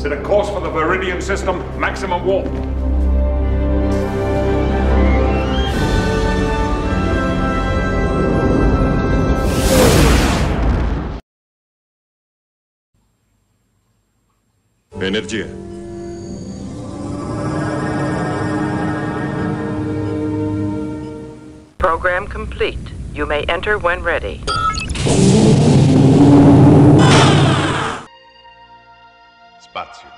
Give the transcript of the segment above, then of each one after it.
Set a course for the Viridian system, maximum warp. Energia. Program complete. You may enter when ready. Spazio.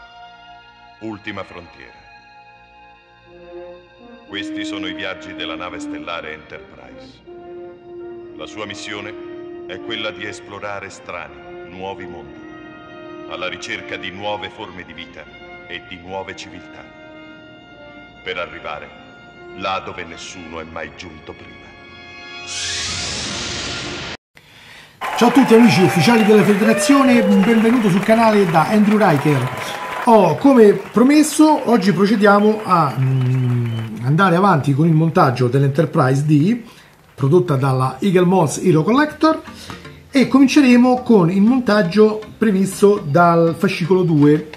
Ultima frontiera. Questi sono i viaggi della nave stellare Enterprise. La sua missione è quella di esplorare strani, nuovi mondi, alla ricerca di nuove forme di vita e di nuove civiltà, per arrivare là dove nessuno è mai giunto prima. Ciao a tutti amici ufficiali della Federazione, benvenuto sul canale da Andrew Riker. Come promesso, oggi procediamo a andare avanti con il montaggio dell'Enterprise D, prodotta dalla Eagle Moss Hero Collector, e cominceremo con il montaggio previsto dal fascicolo 2.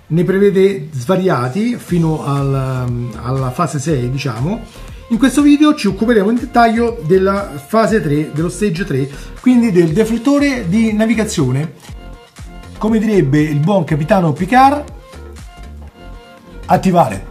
Ne prevede svariati fino alla fase 6, diciamo. In questo video ci occuperemo in dettaglio della fase 3, dello stage 3, quindi del deflettore di navigazione. Come direbbe il buon capitano Picard, attivare.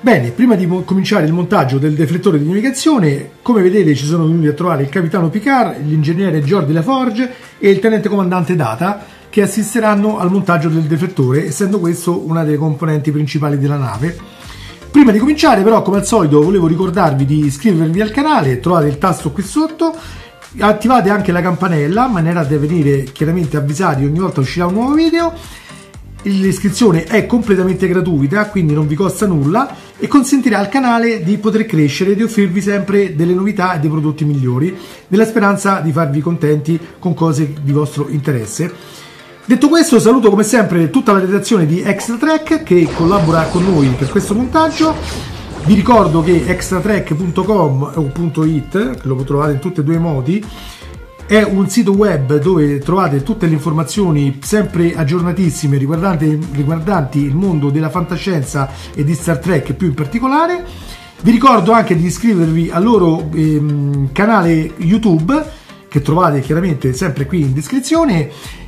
Bene, prima di cominciare il montaggio del deflettore di navigazione, come vedete ci sono venuti a trovare il capitano Picard, l'ingegnere Geordi Laforge e il tenente comandante Data, che assisteranno al montaggio del deflettore, essendo questo una delle componenti principali della nave. Prima di cominciare però, come al solito, volevo ricordarvi di iscrivervi al canale, trovate il tasto qui sotto, attivate anche la campanella in maniera da venire chiaramente avvisati ogni volta uscirà un nuovo video. L'iscrizione è completamente gratuita, quindi non vi costa nulla e consentirà al canale di poter crescere e di offrirvi sempre delle novità e dei prodotti migliori, nella speranza di farvi contenti con cose di vostro interesse. Detto questo, saluto come sempre tutta la redazione di Extra Trek che collabora con noi per questo montaggio. Vi ricordo che extratrek.com o .it, che lo trovate in tutti e due i modi, è un sito web dove trovate tutte le informazioni sempre aggiornatissime riguardanti il mondo della fantascienza e di Star Trek più in particolare. Vi ricordo anche di iscrivervi al loro canale YouTube, che trovate chiaramente sempre qui in descrizione.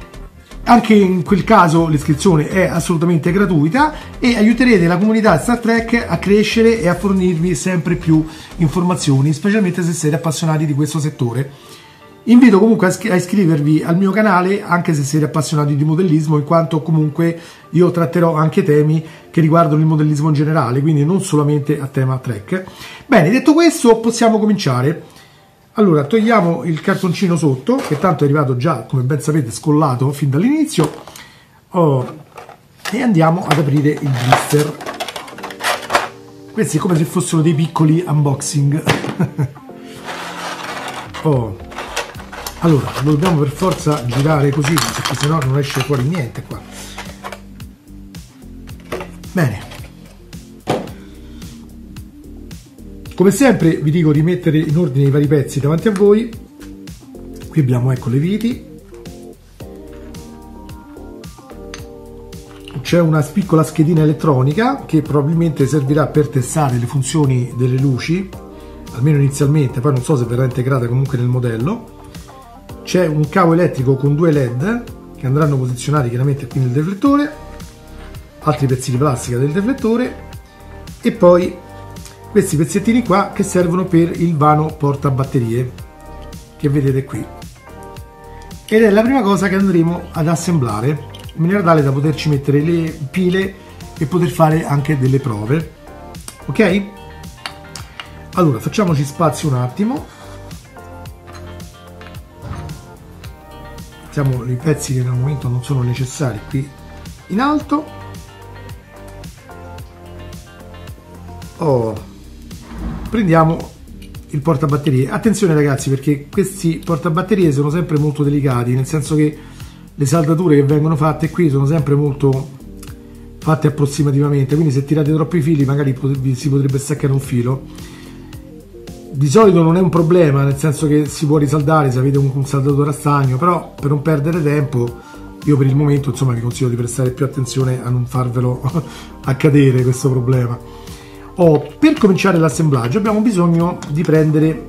Anche in quel caso l'iscrizione è assolutamente gratuita e aiuterete la comunità Star Trek a crescere e a fornirvi sempre più informazioni, specialmente se siete appassionati di questo settore. Invito comunque a iscrivervi al mio canale anche se siete appassionati di modellismo, in quanto comunque io tratterò anche temi che riguardano il modellismo in generale, quindi non solamente a tema Trek. Bene, detto questo possiamo cominciare. Allora, togliamo il cartoncino sotto, che tanto è arrivato già, come ben sapete, scollato fin dall'inizio, e andiamo ad aprire il blister. Questi è come se fossero dei piccoli unboxing. Allora, lo dobbiamo per forza girare così, perché sennò non esce fuori niente qua. Bene. Come sempre vi dico di mettere in ordine i vari pezzi davanti a voi. Qui abbiamo, ecco, le viti. C'è una piccola schedina elettronica che probabilmente servirà per testare le funzioni delle luci, almeno inizialmente, poi non so se verrà integrata comunque nel modello. C'è un cavo elettrico con due LED che andranno posizionati chiaramente qui nel deflettore, altri pezzi di plastica del deflettore e poi questi pezzettini qua che servono per il vano portabatterie che vedete qui, ed è la prima cosa che andremo ad assemblare in maniera tale da poterci mettere le pile e poter fare anche delle prove. Ok? Allora facciamoci spazio un attimo. Mettiamo i pezzi che al momento non sono necessari qui in alto. Prendiamo il portabatterie. Attenzione ragazzi, perché questi portabatterie sono sempre molto delicati, nel senso che le saldature che vengono fatte qui sono sempre molto fatte approssimativamente, quindi se tirate troppi fili magari si potrebbe staccare un filo. Di solito non è un problema, nel senso che si può risaldare se avete un saldatore a stagno, però per non perdere tempo Io per il momento insomma vi consiglio di prestare più attenzione a non farvelo accadere questo problema. Per cominciare l'assemblaggio abbiamo bisogno di prendere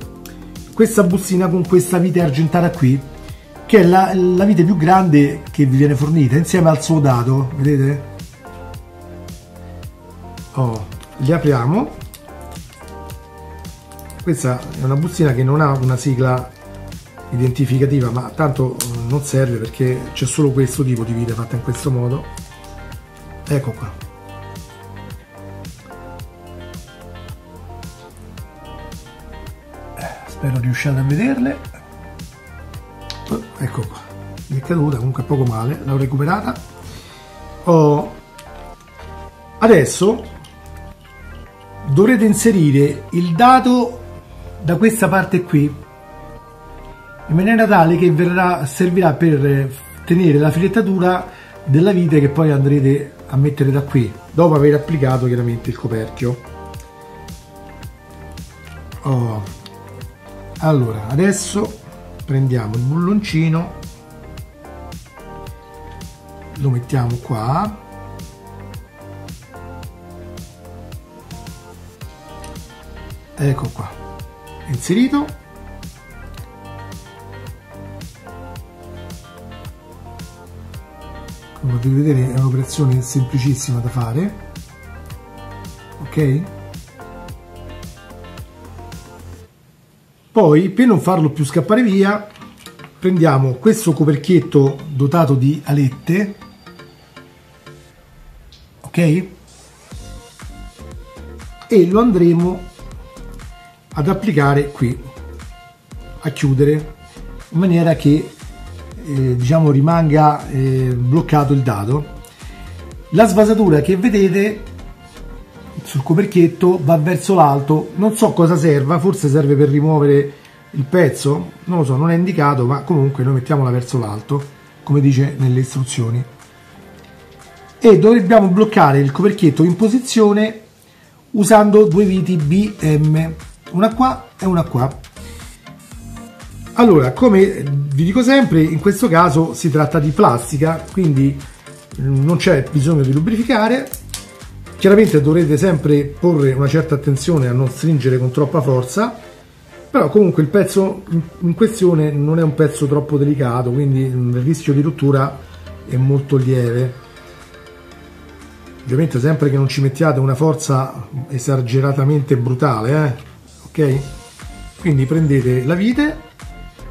questa bustina con questa vite argentata qui, che è la vite più grande che vi viene fornita insieme al suo dato, vedete? Li apriamo. Questa è una bustina che non ha una sigla identificativa, ma tanto non serve perché c'è solo questo tipo di vite fatta in questo modo. Ecco qua. Spero riusciate a vederle. Ecco qua, mi è caduta, comunque poco male, l'ho recuperata. Adesso dovrete inserire il dato da questa parte qui, in maniera tale che servirà per tenere la filettatura della vite che poi andrete a mettere da qui, dopo aver applicato chiaramente il coperchio. Allora, adesso prendiamo il bulloncino, lo mettiamo qua, ecco qua, inserito. Come potete vedere è un'operazione semplicissima da fare, ok? Poi, per non farlo più scappare via, prendiamo questo coperchietto dotato di alette, ok? E lo andremo ad applicare qui, a chiudere, in maniera che diciamo rimanga bloccato il dado. La svasatura che vedete sul coperchietto va verso l'alto, non so cosa serva, forse serve per rimuovere il pezzo, non lo so, non è indicato, ma comunque noi mettiamola verso l'alto come dice nelle istruzioni, e dobbiamo bloccare il coperchietto in posizione usando due viti BM, una qua e una qua. Allora, come vi dico sempre, in questo caso si tratta di plastica, quindi non c'è bisogno di lubrificare. Chiaramente dovrete sempre porre una certa attenzione a non stringere con troppa forza, però comunque il pezzo in questione non è un pezzo troppo delicato, quindi il rischio di rottura è molto lieve. Ovviamente sempre che non ci mettiate una forza esageratamente brutale, ok? Quindi prendete la vite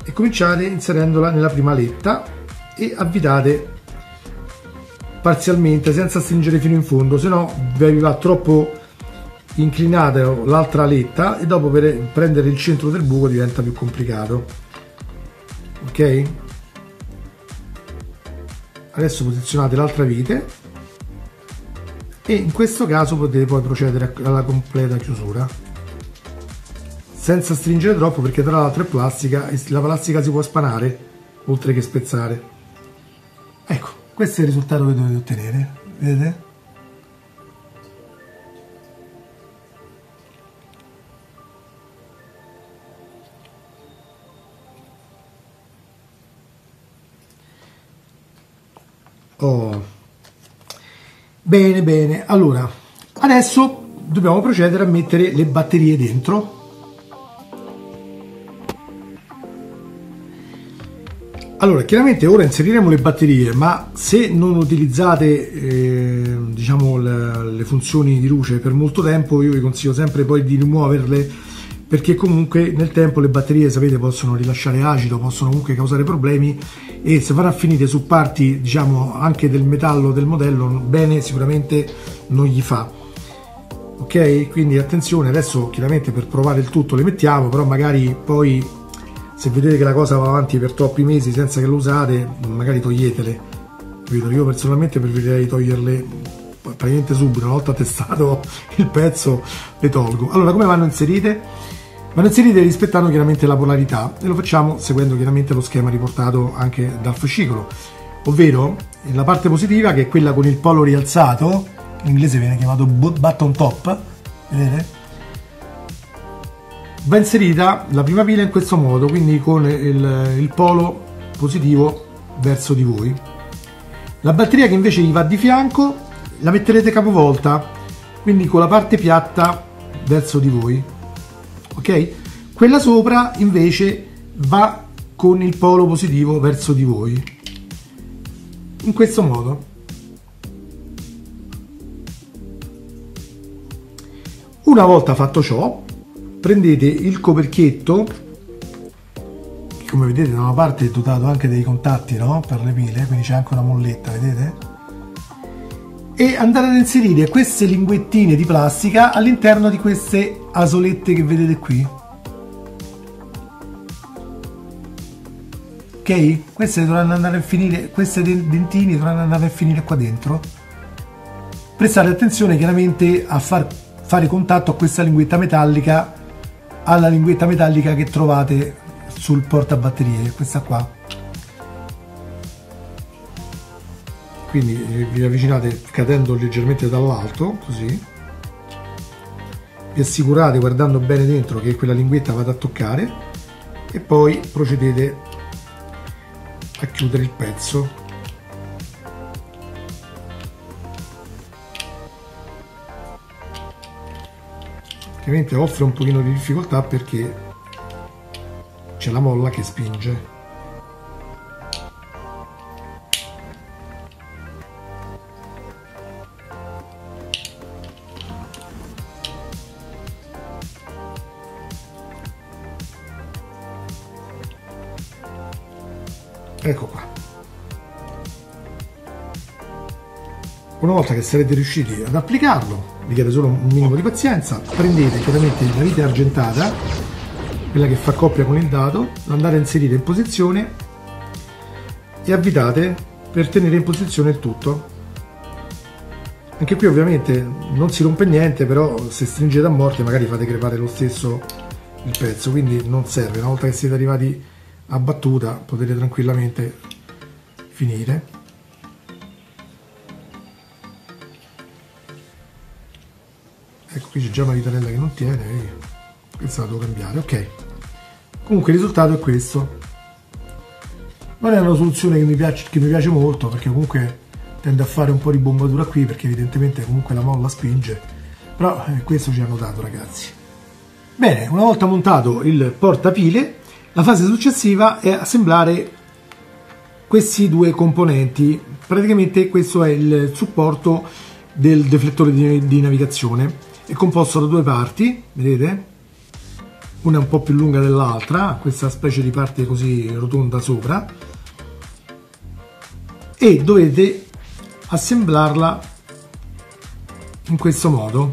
e cominciate inserendola nella prima aletta e avvitate parzialmente senza stringere fino in fondo, se no vi va troppo inclinata l'altra aletta e dopo per prendere il centro del buco diventa più complicato, ok? Adesso posizionate l'altra vite e in questo caso potete poi procedere alla completa chiusura senza stringere troppo, perché tra l'altro è plastica e la plastica si può spanare oltre che spezzare. Ecco, questo è il risultato che dovete ottenere, vedete? Bene, bene, allora adesso dobbiamo procedere a mettere le batterie dentro. Allora, chiaramente ora inseriremo le batterie, ma se non utilizzate diciamo le funzioni di luce per molto tempo, io vi consiglio sempre poi di rimuoverle, perché comunque nel tempo le batterie, sapete, possono rilasciare acido, possono comunque causare problemi, e se vanno a finire su parti diciamo anche del metallo del modello, bene sicuramente non gli fa, ok? Quindi attenzione. Adesso chiaramente per provare il tutto le mettiamo, però magari poi se vedete che la cosa va avanti per troppi mesi senza che lo usate, magari toglietele, capito? Io personalmente preferirei toglierle praticamente subito, una volta testato il pezzo le tolgo. Allora, come vanno inserite? Vanno inserite rispettando chiaramente la polarità, e lo facciamo seguendo chiaramente lo schema riportato anche dal fascicolo, ovvero la parte positiva, che è quella con il polo rialzato, in inglese viene chiamato button top, vedete? Va inserita la prima pila in questo modo, quindi con il polo positivo verso di voi, La batteria che invece gli va di fianco la metterete capovolta, quindi con la parte piatta verso di voi, ok? Quella sopra invece va con il polo positivo verso di voi, in questo modo. Una volta fatto ciò, prendete il coperchietto, che come vedete da una parte è dotato anche dei contatti, no? Per le pile, quindi c'è anche una molletta, vedete? E andate ad inserire queste linguettine di plastica all'interno di queste asolette che vedete qui. Ok? Queste dovranno andare a finire, queste dentini dovranno andare a finire qua dentro. Prestate attenzione chiaramente a fare contatto a questa linguetta metallica, alla linguetta metallica che trovate sul portabatterie, questa qua. Quindi vi avvicinate cadendo leggermente dall'alto, così. Vi assicurate guardando bene dentro che quella linguetta vada a toccare e poi procedete a chiudere il pezzo. Ovviamente offre un pochino di difficoltà perché c'è la molla che spinge. Ecco qua. Una volta che sarete riusciti ad applicarlo, vi chiede solo un minimo di pazienza, prendete chiaramente la vite argentata, quella che fa coppia con il dado, andate a inserire in posizione e avvitate per tenere in posizione il tutto. Anche qui ovviamente non si rompe niente, però se stringete a morte magari fate crepare lo stesso il pezzo, quindi non serve. Una volta che siete arrivati a battuta potete tranquillamente finire. Ecco, qui c'è già una vitarella che non tiene, questa la devo cambiare, ok. Comunque il risultato è questo. Non è una soluzione che mi piace molto, perché comunque tende a fare un po' di bombatura qui, perché evidentemente comunque la molla spinge, però questo ci hanno dato, ragazzi. Bene, una volta montato il portapile, la fase successiva è assemblare questi due componenti. Praticamente questo è il supporto del deflettore di navigazione. È composto da due parti, vedete? Una è un po' più lunga dell'altra, questa specie di parte così rotonda sopra, e dovete assemblarla in questo modo.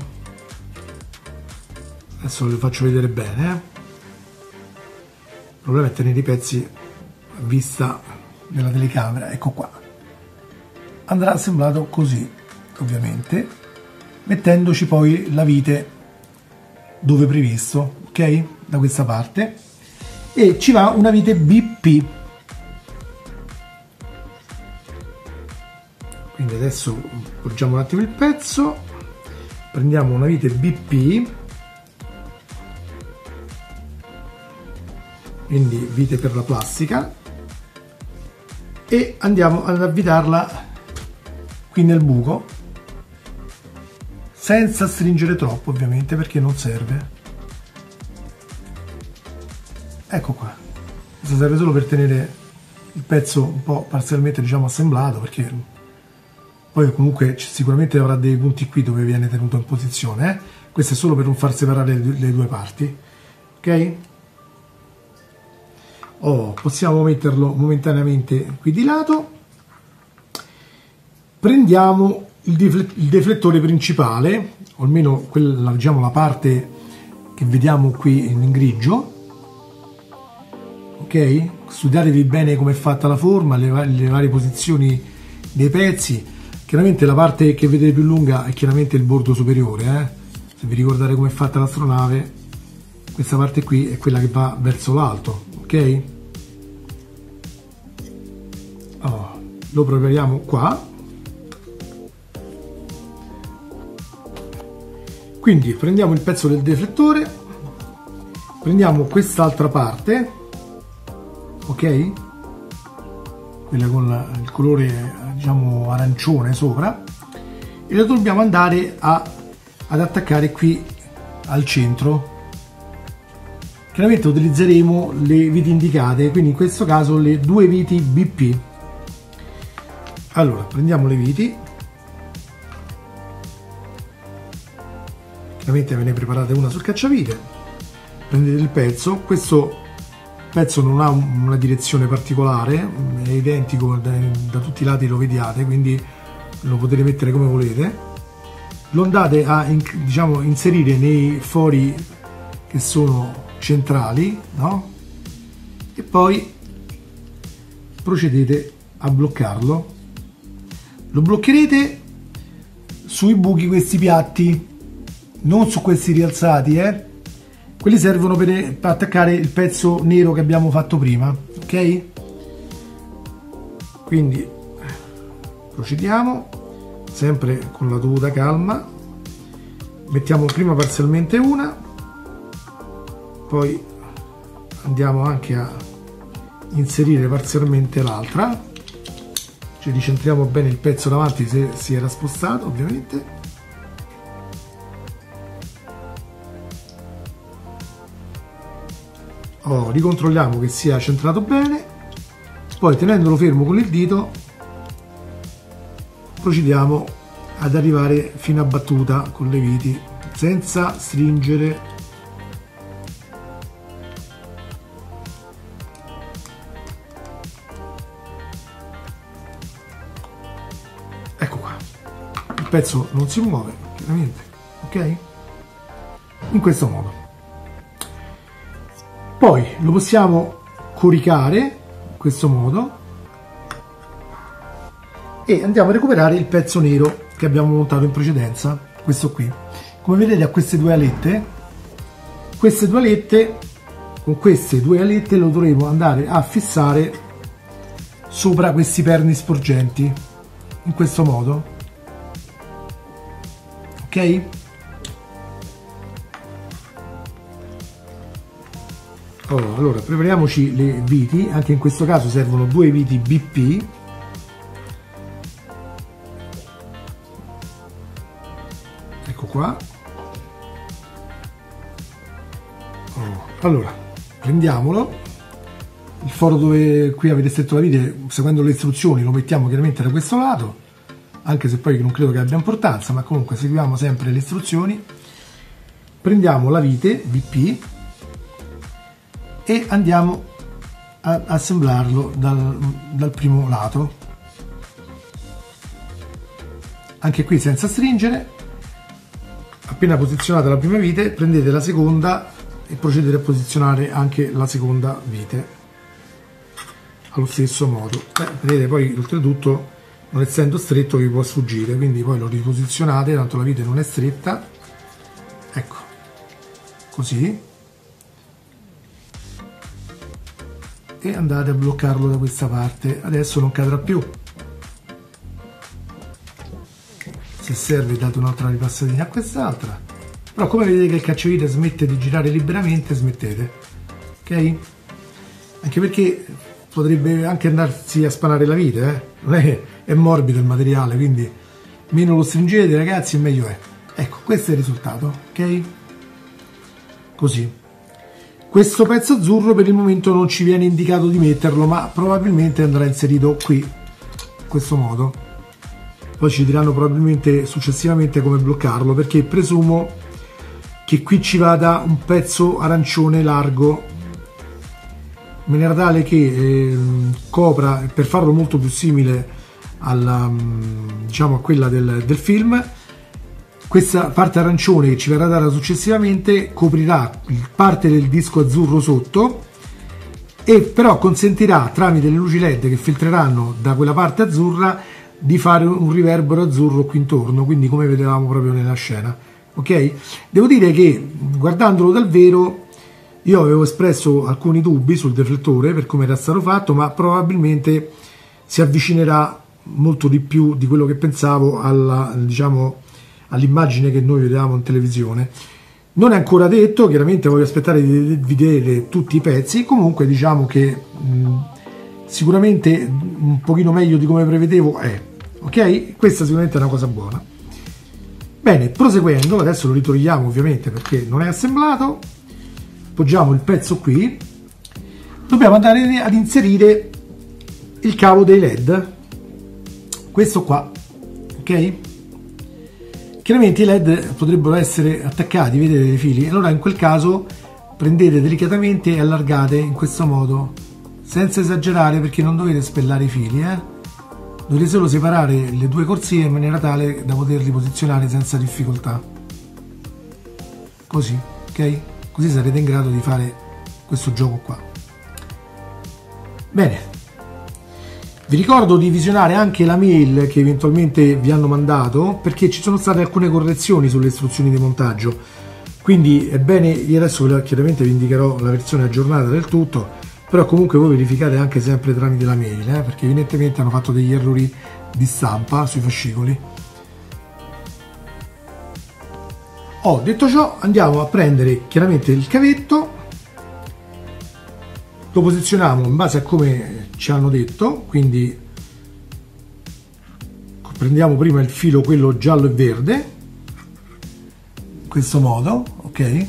Adesso ve lo faccio vedere bene. Il problema è tenere i pezzi a vista della telecamera. Ecco qua. Andrà assemblato così, ovviamente, mettendoci poi la vite dove previsto, ok? Da questa parte, e ci va una vite BP. Quindi adesso porgiamo un attimo il pezzo, prendiamo una vite BP, quindi vite per la plastica, e andiamo ad avvitarla qui nel buco, senza stringere troppo ovviamente, perché non serve. Ecco qua, questo serve solo per tenere il pezzo un po' parzialmente, diciamo, assemblato, perché poi comunque sicuramente avrà dei punti qui dove viene tenuto in posizione, questo è solo per non far separare le due parti, ok? Possiamo metterlo momentaneamente qui di lato. Prendiamo il deflettore principale, o almeno quella, diciamo, la parte che vediamo qui in grigio, ok? Studiatevi bene come è fatta la forma, le varie posizioni dei pezzi. Chiaramente la parte che vedete più lunga è chiaramente il bordo superiore, se vi ricordate come è fatta l'astronave, questa parte qui è quella che va verso l'alto, ok? Lo prepariamo qua. Quindi prendiamo il pezzo del deflettore, prendiamo quest'altra parte, ok? quelle con il colore diciamo arancione sopra, e le dobbiamo andare ad attaccare qui al centro. Chiaramente utilizzeremo le viti indicate, quindi in questo caso le 2 viti BP. Allora prendiamo le viti, chiaramente ve ne preparate una sul cacciavite, prendete il pezzo. Questo pezzo non ha una direzione particolare, è identico da tutti i lati, lo vediate, quindi lo potete mettere come volete. Lo andate a diciamo inserire nei fori che sono centrali, no? E poi procedete a bloccarlo. Lo bloccherete sui buchi, questi piatti, non su questi rialzati, quelli servono per attaccare il pezzo nero che abbiamo fatto prima, ok? Quindi procediamo sempre con la dovuta calma, mettiamo prima parzialmente una, poi andiamo anche a inserire parzialmente l'altra, ci ricentriamo bene il pezzo davanti se si era spostato ovviamente. Ricontrolliamo che sia centrato bene, poi tenendolo fermo con il dito procediamo ad arrivare fino a battuta con le viti senza stringere. Ecco qua, il pezzo non si muove chiaramente, ok? In questo modo. Poi lo possiamo coricare in questo modo e andiamo a recuperare il pezzo nero che abbiamo montato in precedenza, questo qui. Come vedete ha queste 2 alette, con queste 2 alette lo dovremo andare a fissare sopra questi perni sporgenti in questo modo, ok? Allora prepariamoci le viti, anche in questo caso servono 2 viti BP. Ecco qua. Allora prendiamolo, il foro dove qui avete stretto la vite, seguendo le istruzioni lo mettiamo chiaramente da questo lato, anche se poi non credo che abbia importanza, ma comunque seguiamo sempre le istruzioni. Prendiamo la vite BP e andiamo ad assemblarlo dal primo lato, anche qui senza stringere. Appena posizionata la prima vite prendete la seconda e procedete a posizionare anche la seconda vite allo stesso modo. Vedete, poi oltretutto non essendo stretto vi può sfuggire, quindi poi lo riposizionate, tanto la vite non è stretta, ecco così, e andate a bloccarlo da questa parte. Adesso non cadrà più, se serve date un'altra ripassatina a quest'altra, però come vedete che il cacciavite smette di girare liberamente, smettete, ok? Anche perché potrebbe anche andarsi a spanare la vite, non è morbido il materiale, quindi meno lo stringete ragazzi e meglio è. Ecco, questo è il risultato, ok? Così. Questo pezzo azzurro per il momento non ci viene indicato di metterlo, ma probabilmente andrà inserito qui, in questo modo. Poi ci diranno probabilmente successivamente come bloccarlo, perché presumo che qui ci vada un pezzo arancione largo, in maniera tale che copra, per farlo molto più simile alla, diciamo, a quella del film. Questa parte arancione che ci verrà data successivamente coprirà parte del disco azzurro sotto, e però consentirà tramite le luci LED che filtreranno da quella parte azzurra di fare un riverbero azzurro qui intorno, quindi come vedevamo proprio nella scena, ok? Devo dire che guardandolo dal vero io avevo espresso alcuni dubbi sul deflettore per come era stato fatto, ma probabilmente si avvicinerà molto di più di quello che pensavo alla, diciamo, all'immagine che noi vedevamo in televisione. Non è ancora detto, chiaramente voglio aspettare di vedere tutti i pezzi. Comunque diciamo che sicuramente un pochino meglio di come prevedevo è, ok? Questa sicuramente è una cosa buona. Bene, proseguendo, adesso lo ritogliamo ovviamente perché non è assemblato, poggiamo il pezzo qui, dobbiamo andare ad inserire il cavo dei LED, questo qua, ok? Chiaramente i LED potrebbero essere attaccati, vedete, dei fili, allora in quel caso prendete delicatamente e allargate in questo modo, senza esagerare perché non dovete spellare i fili, dovete solo separare le due corsie in maniera tale da poterli posizionare senza difficoltà, così, ok? Così sarete in grado di fare questo gioco qua. Bene, vi ricordo di visionare anche la mail che eventualmente vi hanno mandato, perché ci sono state alcune correzioni sulle istruzioni di montaggio, quindi è bene, io adesso chiaramente vi indicherò la versione aggiornata del tutto, però comunque voi verificate anche sempre tramite la mail, perché evidentemente hanno fatto degli errori di stampa sui fascicoli. Detto ciò, andiamo a prendere chiaramente il cavetto, lo posizioniamo in base a come ci hanno detto, quindi prendiamo prima il filo, quello giallo e verde, in questo modo, ok?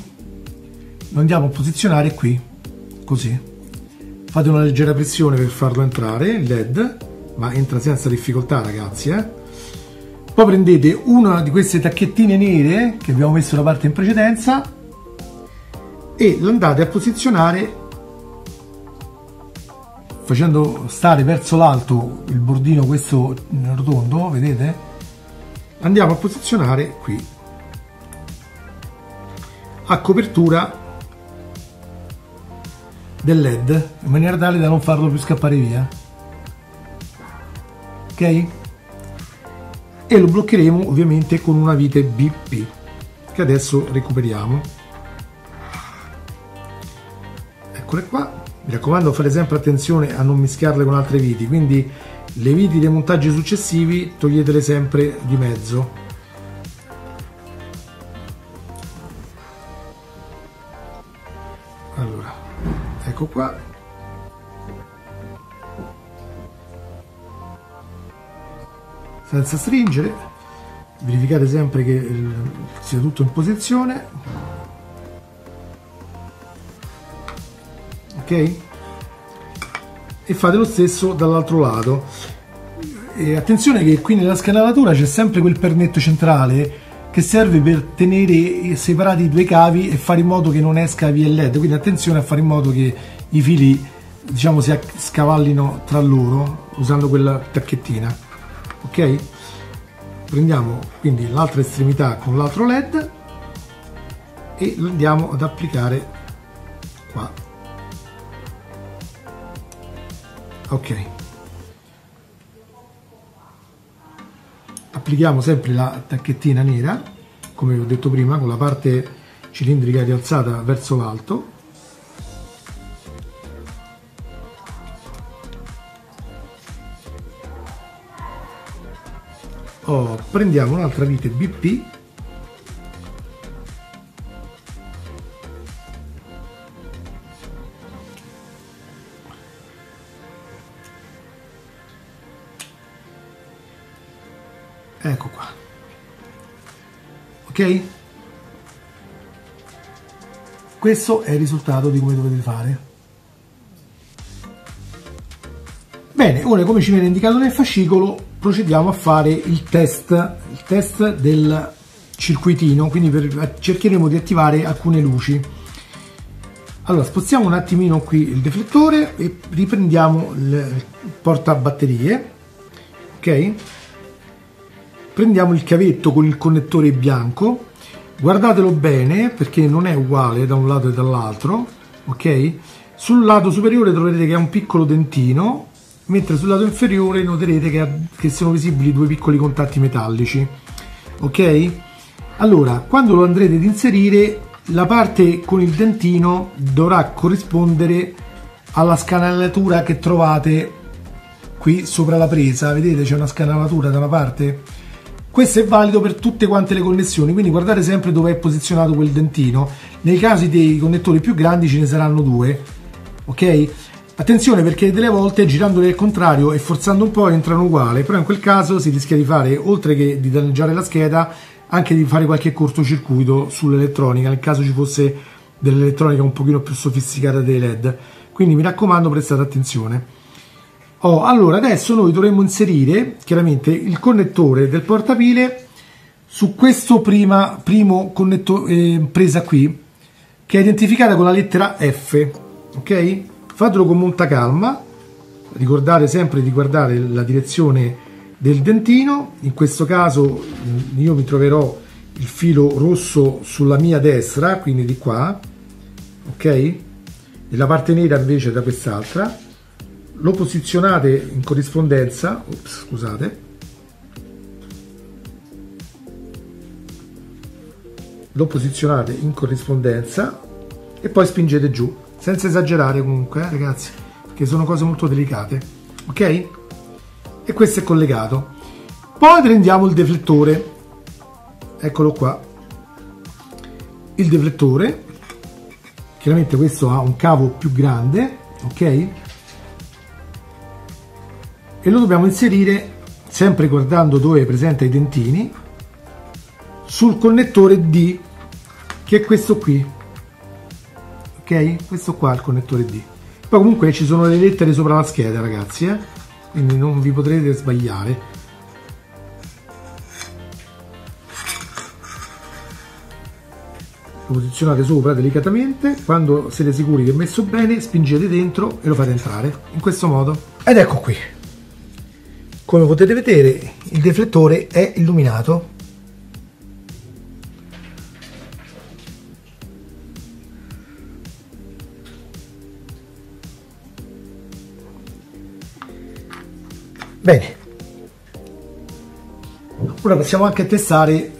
Lo andiamo a posizionare qui, così. Fate una leggera pressione per farlo entrare, il LED, ma entra senza difficoltà, ragazzi, Poi prendete una di queste tacchettine nere che abbiamo messo da parte in precedenza e lo andate a posizionare facendo stare verso l'alto il bordino, questo rotondo, vedete? Andiamo a posizionare qui a copertura del LED in maniera tale da non farlo più scappare via, ok? E lo bloccheremo ovviamente con una vite BP che adesso recuperiamo. Eccole qua. Mi raccomando, fate sempre attenzione a non mischiarle con altre viti, quindi le viti dei montaggi successivi toglietele sempre di mezzo. Allora, ecco qua. Senza stringere, verificate sempre che sia tutto in posizione. Ok? E fate lo stesso dall'altro lato. E attenzione che qui nella scanalatura c'è sempre quel pernetto centrale che serve per tenere separati i due cavi e fare in modo che non esca via il LED, quindi attenzione a fare in modo che i fili, diciamo, si scavallino tra loro usando quella tacchettina, ok? Prendiamo quindi l'altra estremità con l'altro LED e lo andiamo ad applicare qua. Ok, applichiamo sempre la tacchettina nera, come vi ho detto prima, con la parte cilindrica rialzata verso l'alto. Prendiamo un'altra vite BP . Ecco qua, ok? Questo è il risultato di come dovete fare. Bene, ora come ci viene indicato nel fascicolo procediamo a fare il test del circuitino, quindi cercheremo di attivare alcune luci. Allora spostiamo un attimino qui il deflettore e riprendiamo il portabatterie, ok? Prendiamo il cavetto con il connettore bianco, guardatelo bene perché non è uguale da un lato e dall'altro, ok? Sul lato superiore troverete che ha un piccolo dentino, mentre sul lato inferiore noterete che sono visibili due piccoli contatti metallici, ok? Allora, quando lo andrete ad inserire, la parte con il dentino dovrà corrispondere alla scanalatura che trovate qui sopra la presa, vedete c'è una scanalatura da una parte? Questo è valido per tutte quante le connessioni, quindi guardate sempre dove è posizionato quel dentino. Nei casi dei connettori più grandi ce ne saranno due, ok? Attenzione, perché delle volte girandoli al contrario e forzando un po' entrano uguale, però in quel caso si rischia di fare, oltre che di danneggiare la scheda, anche di fare qualche cortocircuito sull'elettronica, nel caso ci fosse dell'elettronica un pochino più sofisticata dei LED. Quindi mi raccomando, prestate attenzione. Allora adesso noi dovremmo inserire chiaramente il connettore del portapile su questo primo connettore, presa qui, che è identificata con la lettera F, ok? Fatelo con molta calma, ricordate sempre di guardare la direzione del dentino. In questo caso io mi troverò il filo rosso sulla mia destra, quindi di qua, ok? E la parte nera invece da quest'altra. Lo posizionate in corrispondenza, scusate, lo posizionate in corrispondenza e poi spingete giù, senza esagerare comunque, ragazzi, che sono cose molto delicate, ok? E questo è collegato. Poi prendiamo il deflettore, eccolo qua, il deflettore, chiaramente questo ha un cavo più grande, ok? E lo dobbiamo inserire, sempre guardando dove presenta i dentini, sul connettore D, che è questo qui, ok? Questo qua è il connettore D. Poi comunque ci sono le lettere sopra la scheda, ragazzi, quindi non vi potrete sbagliare. Lo posizionate sopra delicatamente, quando siete sicuri che è messo bene spingete dentro e lo fate entrare, in questo modo. Ed ecco qui. Come potete vedere, il deflettore è illuminato. Bene. Ora possiamo anche testare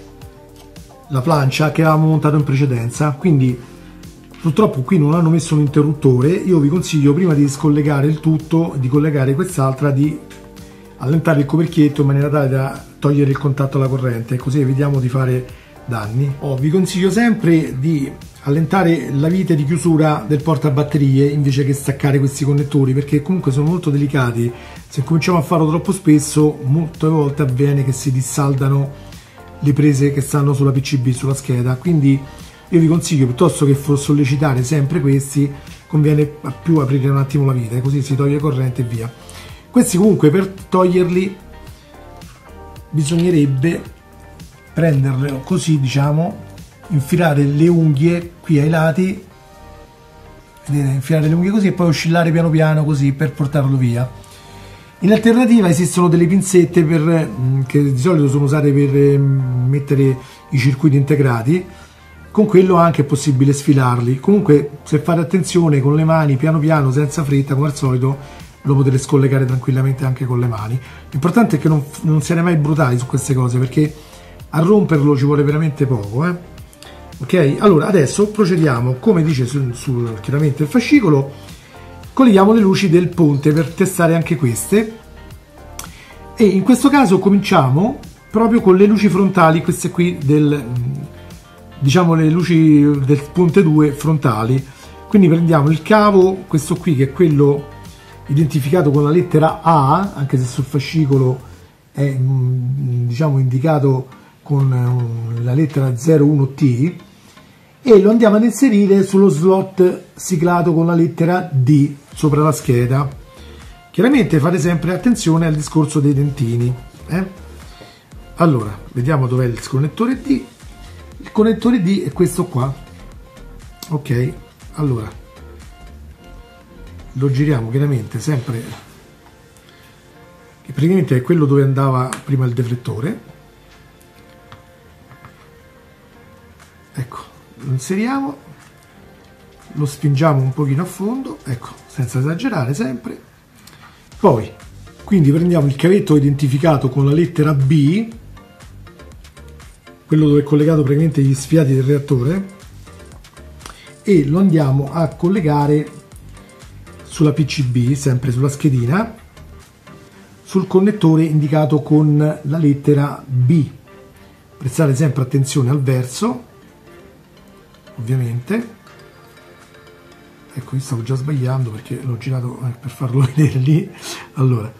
la plancia che avevamo montato in precedenza. Quindi purtroppo qui non hanno messo un interruttore. Io vi consiglio, prima di scollegare il tutto, di collegare quest'altra, di allentare il coperchietto in maniera tale da togliere il contatto alla corrente, così evitiamo di fare danni. Vi consiglio sempre di allentare la vite di chiusura del portabatterie invece che staccare questi connettori, perché comunque sono molto delicati. Se cominciamo a farlo troppo spesso, molte volte avviene che si dissaldano le prese che stanno sulla PCB, sulla scheda. Quindi io vi consiglio, piuttosto che sollecitare sempre questi, conviene più aprire un attimo la vite, così si toglie corrente e via. Questi comunque, per toglierli bisognerebbe prenderlo così, diciamo, infilare le unghie qui ai lati, vedete, infilare le unghie così e poi oscillare piano piano così per portarlo via. In alternativa esistono delle pinzette che di solito sono usate per mettere i circuiti integrati. Con quello anche è possibile sfilarli. Comunque, se fate attenzione con le mani, piano piano, senza fretta, come al solito, lo potete scollegare tranquillamente anche con le mani. L'importante è che non siate mai brutali su queste cose, perché a romperlo ci vuole veramente poco, ok? Allora adesso procediamo, come dice chiaramente il fascicolo, colleghiamo le luci del ponte per testare anche queste, e in questo caso cominciamo proprio con le luci frontali, queste qui diciamo le luci del ponte 2 frontali. Quindi prendiamo il cavo, questo qui, che è quello identificato con la lettera A, anche se sul fascicolo è diciamo indicato con la lettera 01T, e lo andiamo ad inserire sullo slot siglato con la lettera D sopra la scheda. Chiaramente fate sempre attenzione al discorso dei dentini. Allora, vediamo dov'è il connettore D. Il connettore D è questo qua, ok? Allora lo giriamo chiaramente sempre, che praticamente è quello dove andava prima il deflettore. Ecco, lo inseriamo, lo spingiamo un pochino a fondo, ecco, senza esagerare sempre. Poi quindi prendiamo il cavetto identificato con la lettera B, quello dove è collegato praticamente gli sfiati del reattore, e lo andiamo a collegare sulla PCB, sempre sulla schedina, sul connettore indicato con la lettera B. Prestate sempre attenzione al verso, ovviamente. ecco, io stavo già sbagliando perché l'ho girato per farlo vedere lì. Allora,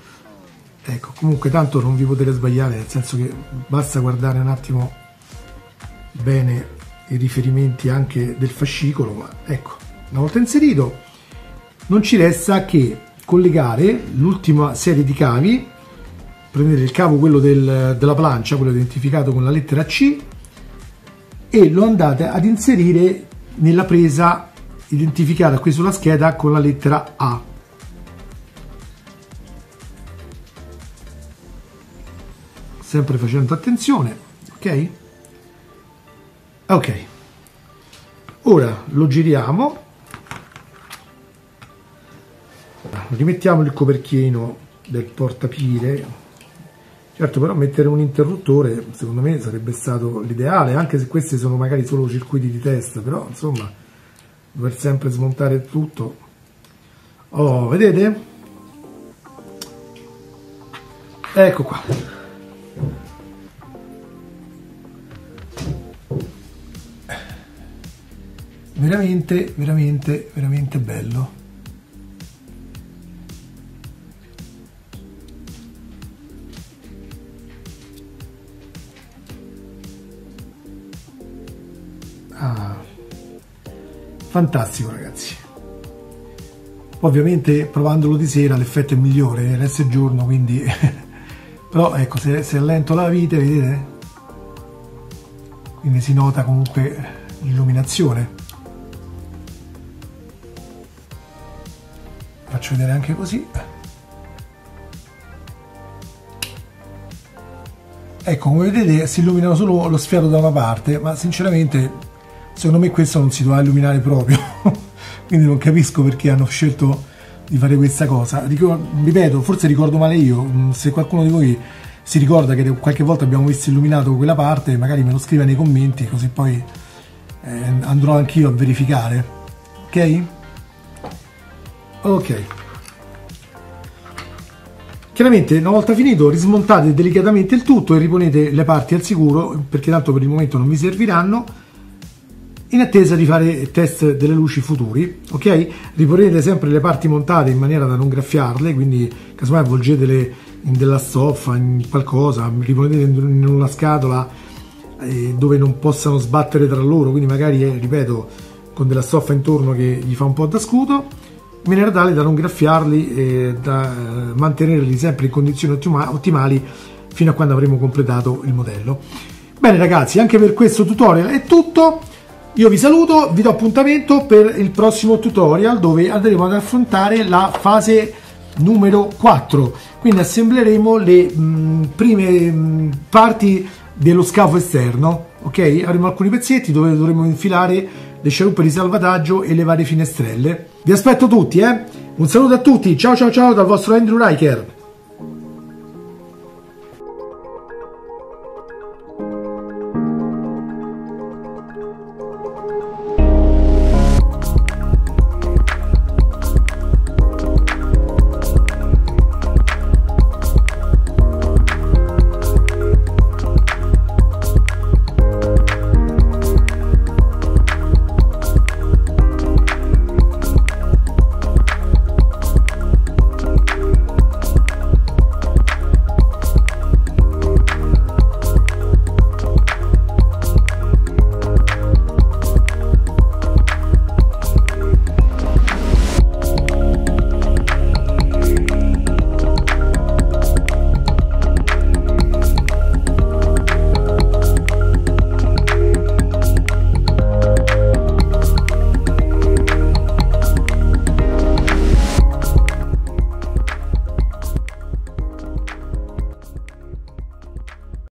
ecco, comunque tanto non vi potete sbagliare, nel senso che basta guardare un attimo bene i riferimenti anche del fascicolo. Ma ecco, una volta inserito non ci resta che collegare l'ultima serie di cavi. Prendete il cavo, quello della plancia, quello identificato con la lettera C, e lo andate ad inserire nella presa identificata qui sulla scheda con la lettera A. Sempre facendo attenzione, ok? Ok. Ora lo giriamo, rimettiamo il coperchino del portapile. Certo, però mettere un interruttore secondo me sarebbe stato l'ideale, anche se questi sono magari solo circuiti di test, però insomma dover sempre smontare tutto. Oh, vedete? Ecco qua. Veramente, veramente, veramente bello. Fantastico, ragazzi. Ovviamente provandolo di sera l'effetto è migliore, adesso è giorno, quindi però ecco, se è lento la vite, vedete? Quindi si nota comunque l'illuminazione. Faccio vedere anche così. Ecco, come vedete si illuminano solo lo sfero da una parte, ma sinceramente secondo me questo non si doveva illuminare proprio. Quindi non capisco perché hanno scelto di fare questa cosa. Ripeto, forse ricordo male io. Se qualcuno di voi si ricorda che qualche volta abbiamo visto illuminato quella parte, magari me lo scrive nei commenti, così poi andrò anch'io a verificare. Ok? Ok. Chiaramente una volta finito rismontate delicatamente il tutto e riponete le parti al sicuro, perché tanto per il momento non vi serviranno, in attesa di fare test delle luci futuri. Ok? Riponete sempre le parti montate in maniera da non graffiarle, quindi casomai avvolgetele in della stoffa, in qualcosa, riponete in una scatola dove non possano sbattere tra loro, quindi magari ripeto, con della stoffa intorno che gli fa un po' da scudo, in maniera tale da non graffiarli e da mantenerli sempre in condizioni ottimali fino a quando avremo completato il modello. Bene ragazzi, anche per questo tutorial è tutto. Io vi saluto, vi do appuntamento per il prossimo tutorial dove andremo ad affrontare la fase numero 4. Quindi assembleremo le prime parti dello scafo esterno. Ok? Avremo alcuni pezzetti dove dovremo infilare le sciaruppe di salvataggio e le varie finestrelle. Vi aspetto tutti, eh? Un saluto a tutti, ciao ciao ciao dal vostro Andrew Riker.